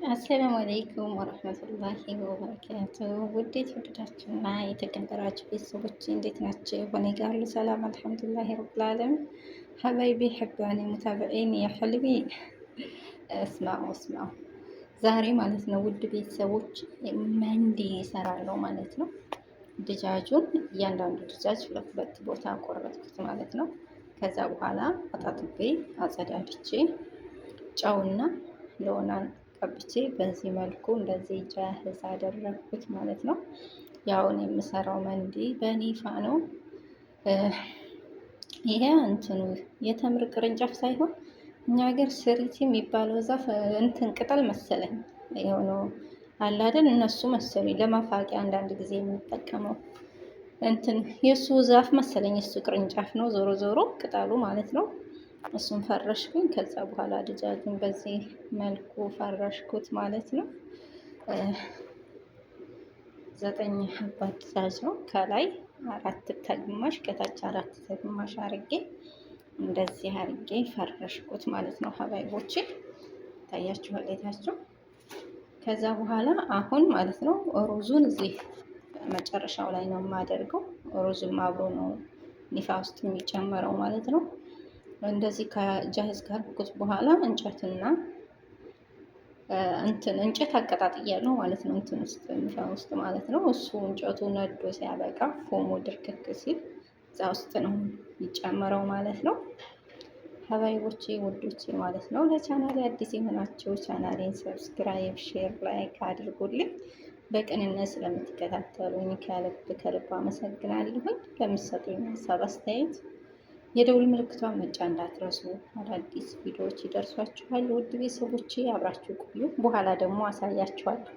አሰላሙ አለይኩም ወረህመቱላሂ ወበረካቱ። ውድ የተወደዳችሁና የተከበራችሁ ቤተሰቦች እንዴት ናቸው? እኔ ጋር ሁሉ ሰላም አልሐምዱሊላሂ ረብል ዓለሚን። ሀባይቢ ሐባኒ ሙታበዒን ያ ሐልቢ እስማዑ ዛሬ ማለት ነው ውድ ቤተሰቦች መንዲ እሰራለሁ ማለት ነው። ድጃጁን እያንዳንዱ ድጃጅ ሁለት ቦታ ቆረጥኩት ማለት ነው። ከዛ በኋላ አጣጥቤ አጸዳድቼ ጨውና ሎናን ቀብቼ በዚህ መልኩ እንደዚህ ጃህዝ አደረግኩት ማለት ነው። ያውን የምሰራው መንዲ በኒፋ ነው። ይሄ እንትኑ የተምር ቅርንጫፍ ሳይሆን እኛ ሀገር ስሪቲ የሚባለው ዛፍ እንትን ቅጠል መሰለኝ የሆነው አላደን እነሱ መሰለኝ ለማፋቂያ አንዳንድ ጊዜ የሚጠቀመው እንትን የሱ ዛፍ መሰለኝ የሱ ቅርንጫፍ ነው። ዞሮ ዞሮ ቅጠሉ ማለት ነው። እሱን ፈረሽኩኝ። ከዛ በኋላ ድጃጁን በዚህ መልኩ ፈረሽኩት ማለት ነው። 9 ሀባ ድጃጅ ነው። ከላይ 4 ተግማሽ ከታች 4 ተግማሽ አርጌ እንደዚህ አርጌ ፈረሽኩት ማለት ነው። ሀባይቦቼ ታያችኋል የታቸው። ከዛ በኋላ አሁን ማለት ነው ሩዙን እዚህ መጨረሻው ላይ ነው የማደርገው። ሩዙም አብሮ ነው ኒፋ ውስጥ የሚጨመረው ማለት ነው። እንደዚህ ከጃህዝ ካደረኩት በኋላ እንጨትና እንጨት አቀጣጥያለሁ ማለት ነው። እንትን ውስጥ ኒፋ ውስጥ ማለት ነው። እሱ እንጨቱ ነዶ ሲያበቃ ፎሙ ድርክክ ሲል እዛ ውስጥ ነው የሚጨመረው ማለት ነው። ሀባይቦቼ ውዶቼ ማለት ነው። ለቻናሌ አዲስ የሆናችሁ ቻናሌን ሰብስክራይብ፣ ሼር፣ ላይክ አድርጉልኝ። በቅንነት ስለምትከታተሉኝ ከልብ አመሰግናለሁኝ። ለምትሰጡኝ ሀሳብ አስተያየት የደውል ምልክቷን መጫን እንዳትረሱ። አዳዲስ ቪዲዮዎች ይደርሷችኋል። ውድ ቤተሰቦቼ አብራችሁ ቆዩ። በኋላ ደግሞ አሳያችኋለሁ።